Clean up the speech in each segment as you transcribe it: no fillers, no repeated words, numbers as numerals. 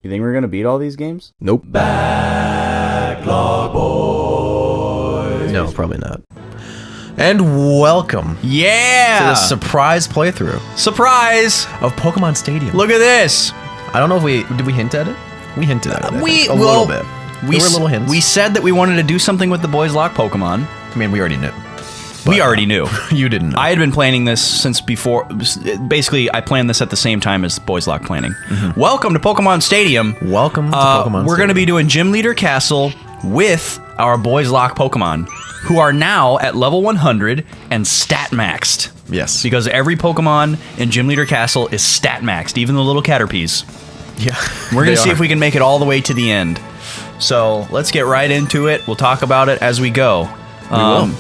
You think we're gonna beat all these games? Nope. Backlog boys. No, probably not. And welcome to Yeah! the surprise playthrough Surprise! of Pokemon Stadium. Look at this! I don't know if did we hint at it? We hinted at it. I think. A well, little bit. There were little hints. We said that we wanted to do something with the Boys Lock Pokemon. I mean, we already knew. We already knew. You didn't know. I had been planning this since before. Basically, I planned this at the same time as Boys Lock planning. Mm-hmm. Welcome to Pokemon Stadium. Welcome to Pokemon Stadium. We're going to be doing Gym Leader Castle with our Boys Lock Pokemon, who are now at level 100 and stat maxed. Yes. Because every Pokemon in Gym Leader Castle is stat maxed, even the little Caterpies. Yeah. We're going to see if we can make it all the way to the end. So let's get right into it. We'll talk about it as we go. We will.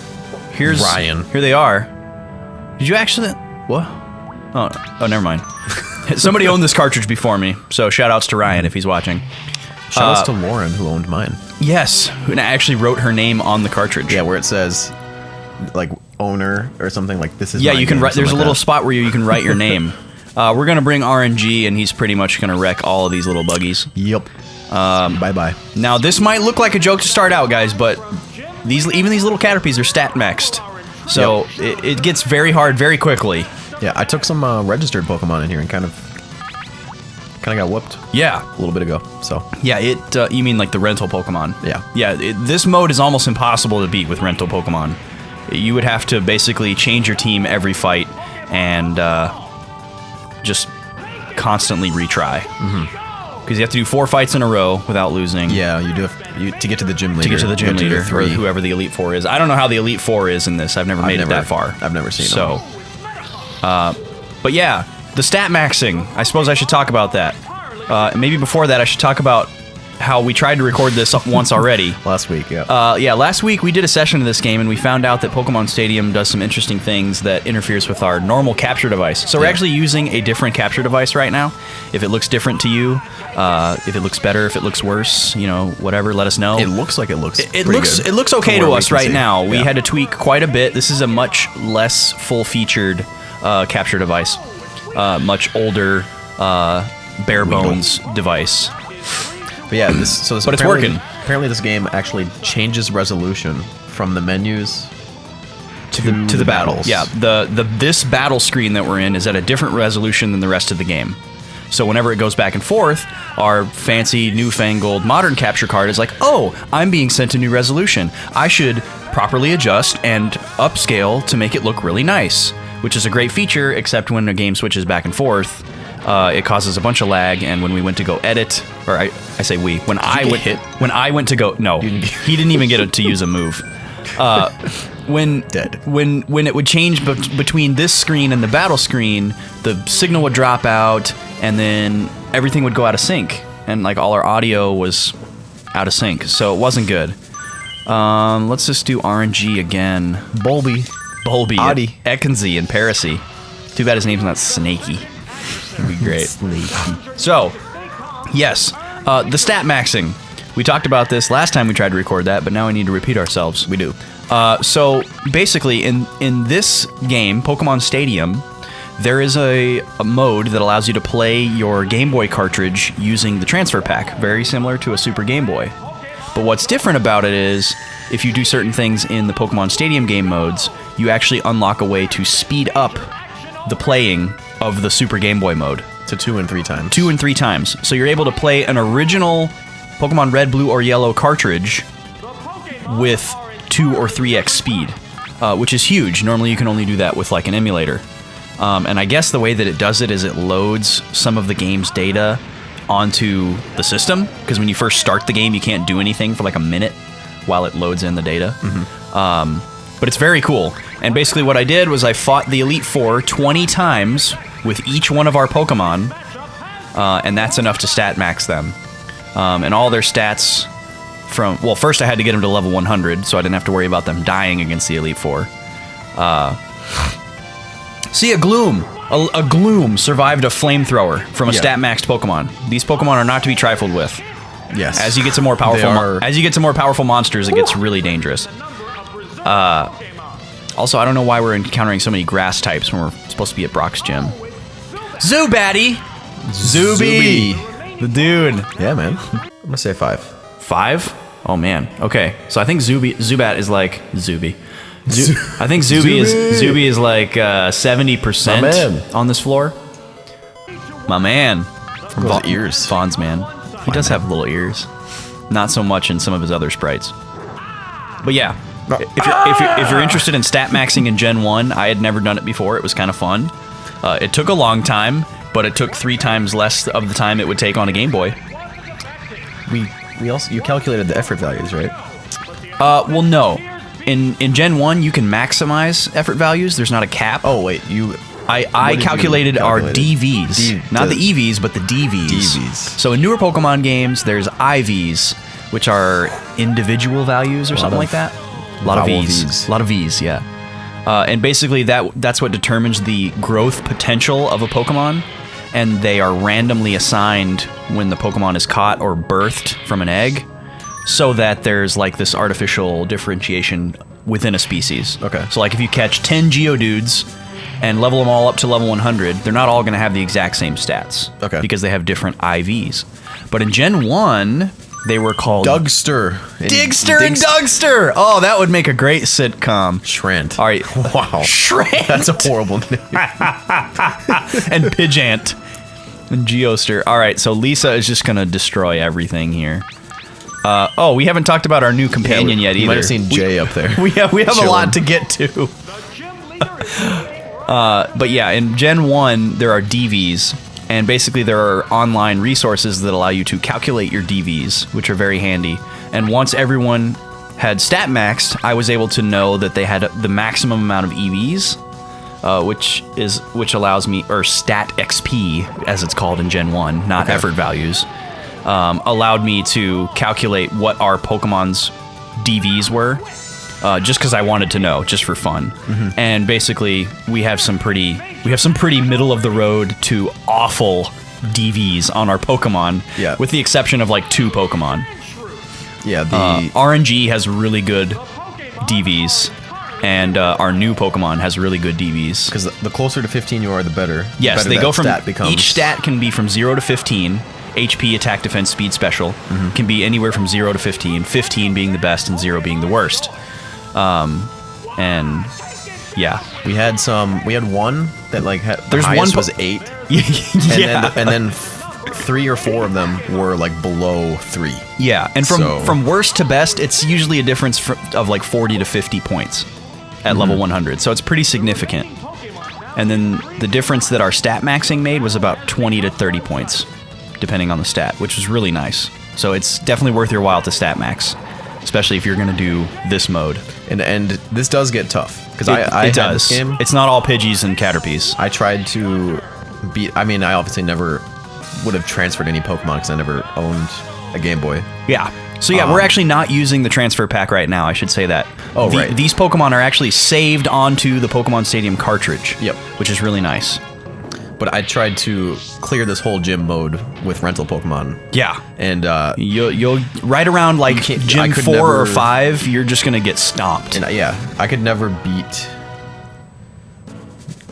Here's Ryan. Here they are. Did you actually? What? Oh, never mind. Somebody owned this cartridge before me, so shout outs to Ryan if he's watching. Shout outs to Lauren, who owned mine. Yes, who actually wrote her name on the cartridge. Yeah, where it says, like, owner or something like this is. Yeah, my you can game, write. There's a like little that. spot where you can write your name. We're gonna bring RNG, and he's pretty much gonna wreck all of these little buggies. Yep. Bye bye. Now, this might look like a joke to start out, guys, but even these little Caterpies are stat maxed. So it gets very hard very quickly. Yeah, I took some registered Pokemon in here and kind of got whooped Yeah. a little bit ago. So Yeah, you mean like the rental Pokemon. Yeah. Yeah, this mode is almost impossible to beat with rental Pokemon. You would have to basically change your team every fight and just constantly retry. Because you have to do 4 fights in a row without losing. yeah, you do have to get to the gym leader. To get to the you gym have to do leader, or 3. whoever the Elite Four is. I don't know how the Elite Four is in this. I've never made it that far. I've never seen So, them. but yeah, the stat maxing. I suppose I should talk about that. Maybe before that, I should talk about how we tried to record this once already. Last week, yeah. Last week we did a session of this game, and we found out that Pokemon Stadium does some interesting things that interferes with our normal capture device. So we're actually using a different capture device right now. If it looks different to you, if it looks better, if it looks worse, whatever, let us know. It looks like it looks. It pretty looks good it looks okay from to where us we can right see. now. We Yeah. had to tweak quite a bit. This is a much less full-featured capture device, much older, bare bones device. But yeah, so But it's apparently- working. Apparently, this game actually changes resolution from the menus to the battles. Yeah, this battle screen that we're in is at a different resolution than the rest of the game. So whenever it goes back and forth, our fancy newfangled modern capture card is like, oh, I'm being sent a new resolution. I should properly adjust and upscale to make it look really nice, which is a great feature, except when a game switches back and forth, it causes a bunch of lag. And when we went to go edit, or I say we, when I went to go, no, he didn't even get to use a move. When it would change between this screen and the battle screen, the signal would drop out, and then everything would go out of sync, and like all our audio was out of sync, so it wasn't good. Let's just do RNG again. Bulby, Adi. Ekenzy, and Parasy. Too bad his name's not Snaky. That'd be great. So, yes, the stat maxing. We talked about this last time we tried to record that, but now we need to repeat ourselves. We do. So basically, in this game, Pokemon Stadium, there is a mode that allows you to play your Game Boy cartridge using the transfer pack, very similar to a Super Game Boy. But what's different about it is, if you do certain things in the Pokemon Stadium game modes, you actually unlock a way to speed up the playing of the Super Game Boy mode. To 2 and 3 times. 2 and 3 times. So you're able to play an original Pokemon Red, Blue, or Yellow cartridge with 2 or 3x speed, which is huge. Normally you can only do that with like an emulator. And I guess the way that it does it is it loads some of the game's data onto the system, because when you first start the game you can't do anything for like a minute while it loads in the data. But it's very cool. And basically what I did was I fought the Elite Four 20 times with each one of our Pokemon, and that's enough to stat max them. And all their stats first I had to get them to level 100, so I didn't have to worry about them dying against the Elite Four. See, a Gloom survived a flamethrower from a stat maxed Pokemon. These Pokemon are not to be trifled with. Yes. As you get to more powerful monsters, it gets really dangerous. Also, I don't know why we're encountering so many grass types when we're supposed to be at Brock's gym. Zubatty! Zuby! The dude. Yeah, man. I'm gonna say 5. 5? Oh man. Okay. So I think Zubat is like Zuby. I think Zuby is like 70% on this floor. My man. From those ears. Fawn's man. He does have little ears. Not so much in some of his other sprites. But yeah, if you're interested in stat maxing in Gen 1, I had never done it before. It was kind of fun. It took a long time, but it took 3 times less of the time it would take on a Game Boy. You calculated the effort values, right? Well, no. In Gen 1, you can maximize effort values. There's not a cap. Oh, wait. I calculated our DVs. Not the EVs, but the DVs. So in newer Pokemon games, there's IVs, which are individual values or something like that. A lot of Vs. A lot of Vs, yeah. And basically that's what determines the growth potential of a Pokemon. And they are randomly assigned when the Pokemon is caught or birthed from an egg, so that there's like this artificial differentiation within a species. Okay. So like if you catch 10 Geodudes and level them all up to level 100, they're not all going to have the exact same stats. Okay. Because they have different IVs. But in Gen 1, they were called Digster and Dugster. Oh, that would make a great sitcom. Shrant. All right. Wow. Shrant. That's a horrible name. And Pidgeant. And Geoster. All right, so Lisa is just going to destroy everything here. We haven't talked about our new companion yet either. You might have seen Jay up there. We have a lot to get to. But yeah, in Gen 1, there are DVs. And basically, there are online resources that allow you to calculate your DVs, which are very handy. And once everyone had stat maxed, I was able to know that they had the maximum amount of EVs, which allows me, or stat XP, as it's called in Gen 1, not effort values, allowed me to calculate what our Pokemon's DVs were, just because I wanted to know, just for fun. Mm-hmm. And basically, we have some pretty middle of the road to awful DVs on our Pokemon, with the exception of like 2 Pokemon. Yeah, the RNG has really good DVs, and our new Pokemon has really good DVs. Because the closer to 15 you are, the better. Yes, the better they go from stat becomes. Each stat can be from 0 to 15. HP, attack, defense, speed, special can be anywhere from 0 to 15. 15 being the best and 0 being the worst. And yeah, we had one that like had the There's highest one was 8. Yeah. And then 3 or 4 of them were like below 3. Yeah, and from worst to best, it's usually a difference of like 40 to 50 points at level 100. So it's pretty significant. And then the difference that our stat maxing made was about 20 to 30 points, depending on the stat, which was really nice. So it's definitely worth your while to stat max, especially if you're going to do this mode. And this does get tough, because I had this game. It's not all Pidgeys and Caterpies. I tried to beat. I mean, I obviously never would have transferred any Pokemon because I never owned a Game Boy. Yeah. So yeah, we're actually not using the transfer pack right now. I should say that. Oh, right. These Pokemon are actually saved onto the Pokemon Stadium cartridge. Yep. Which is really nice. But I tried to clear this whole gym mode with rental Pokemon. Yeah. And you'll right around like gym 4 or 5, you're just gonna get stomped. And I could never beat.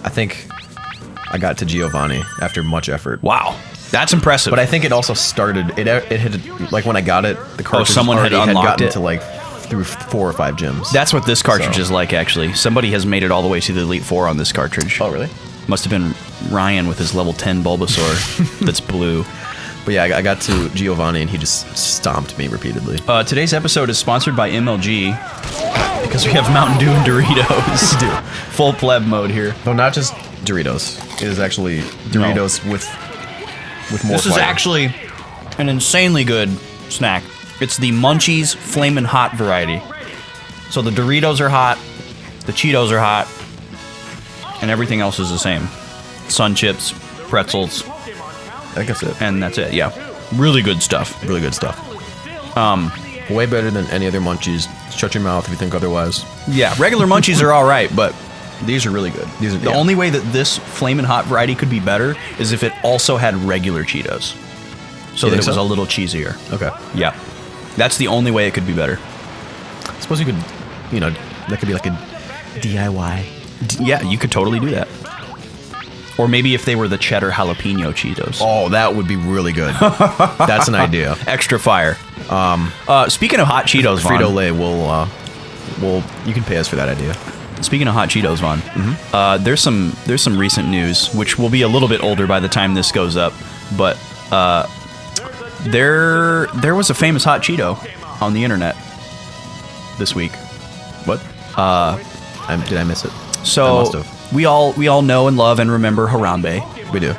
I think I got to Giovanni after much effort. Wow, that's impressive. But I think it also started. It had like when I got it, the cartridge someone had unlocked gotten it to like through 4 or 5 gyms. That's what this cartridge is like. Actually, somebody has made it all the way to the Elite Four on this cartridge. Oh, really? Must have been Ryan with his level 10 Bulbasaur that's blue. But yeah, I got to Giovanni and he just stomped me repeatedly. Today's episode is sponsored by MLG because we have Mountain Dew and Doritos. Dude. Full pleb mode here. No, not just Doritos. It is actually Doritos with more This is actually an insanely good snack. It's the Munchies Flamin' Hot variety. So the Doritos are hot, the Cheetos are hot, and everything else is the same. Sun chips, pretzels. I guess it. And that's it, yeah. Really good stuff. Really good stuff. Way better than any other Munchies. Shut your mouth if you think otherwise. Yeah, regular Munchies are all right, but these are really good. The yeah. only way that this Flamin' Hot variety could be better is if it also had regular Cheetos. So that it was a little cheesier. Okay. Yeah. That's the only way it could be better. I suppose you could, that could be like a DIY. Yeah, you could totally do that. Or maybe if they were the cheddar jalapeno Cheetos. Oh, that would be really good. That's an idea. Extra fire. Speaking of hot Cheetos, Vaughn. Frito-Lay will you can pay us for that idea. Speaking of hot Cheetos, Vaughn, there's some recent news, which will be a little bit older by the time this goes up, but there was a famous hot Cheeto on the internet this week. What? Did I miss it? So I must have. we all know and love and remember Harambe. We do.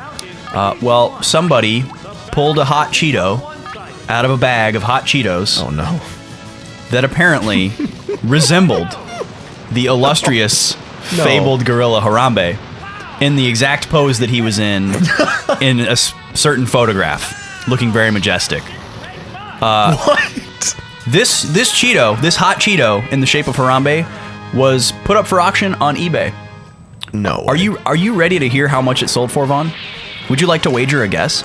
Well, somebody pulled a hot Cheeto out of a bag of hot Cheetos Oh no. that apparently resembled the illustrious, fabled gorilla Harambe in the exact pose that he was in a certain photograph, looking very majestic. What? This Cheeto, this hot Cheeto in the shape of Harambe, was put up for auction on eBay. No. Are you ready to hear how much it sold for, Vaughn? Would you like to wager a guess?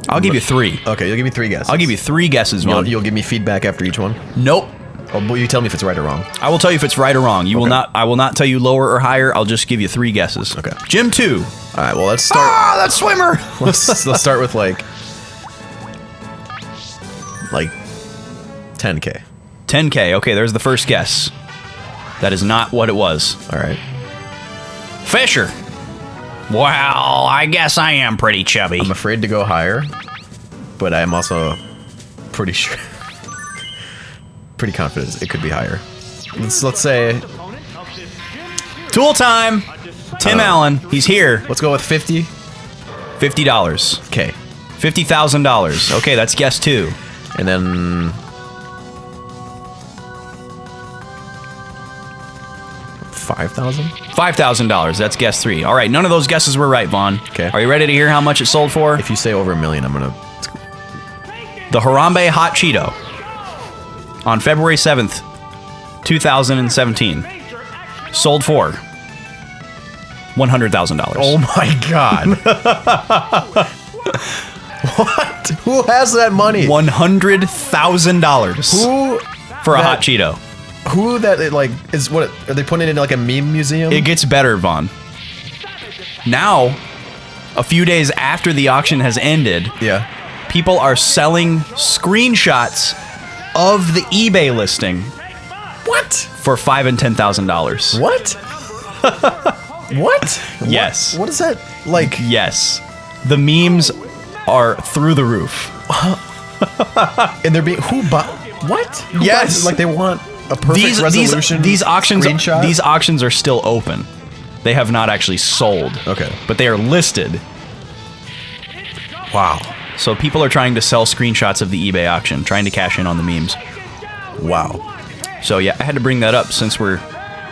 I'll give you 3. Okay, you'll give me 3 guesses. I'll give you 3 guesses, Vaughn. You'll give me feedback after each one? Nope. Oh, but you tell me if it's right or wrong. I will tell you if it's right or wrong. You will Okay. not. I will not tell you lower or higher. I'll just give you 3 guesses. Okay. Jim 2. All right, well, let's start. Ah, that swimmer. Let's start with like 10K. 10K. Okay, there's the first guess. That is not what it was. All right. Fisher. Well, I guess I am pretty chubby. I'm afraid to go higher, but I'm also pretty sure, pretty confident it could be higher. Let's say, Tool time. Tim Allen. He's here. let's go with 50. $50. Okay. $50,000. Okay, that's guess 2. And then 5,000. $5,000. That's guess 3. All right, none of those guesses were right, Vaughn. Okay. Are you ready to hear how much it sold for? If you say over $1 million, I'm gonna. The Harambe Hot Cheeto on February 7th, 2017 sold for $100,000. Oh my god. What? Who has that money? $100,000 Who for a that- hot Cheeto. Who that it, like is what are they putting it in like a meme museum? It gets better, Vaughn. Now, a few days after the auction has ended, Yeah. people are selling screenshots of the eBay listing What? for $5,000 and $10,000. What? What? Yes. What is that like? Yes. The memes are through the roof. And they're being who bought? What? Who Yes. buys it? Like they want a perfect resolution. These auctions screenshot? these auctions are still open. They have not actually sold. Okay. But they are listed. Wow. So people are trying to sell screenshots of the eBay auction, trying to cash in on the memes. Wow. So yeah, I had to bring that up since we're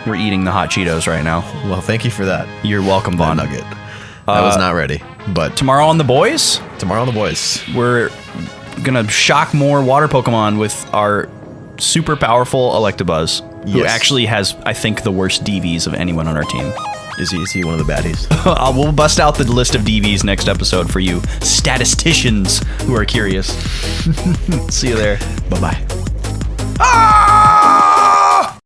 eating the hot Cheetos right now. Well, thank you for that. You're welcome, Vaughn. Nugget. I was not ready, but Tomorrow on The Boys, tomorrow on the boys. we're gonna shock more water Pokemon with our super powerful Electabuzz, who Yes. actually has, I think, the worst DVs of anyone on our team. Is he one of the baddies? We'll bust out the list of DVs next episode for you statisticians who are curious. See you there. Bye bye. Ah!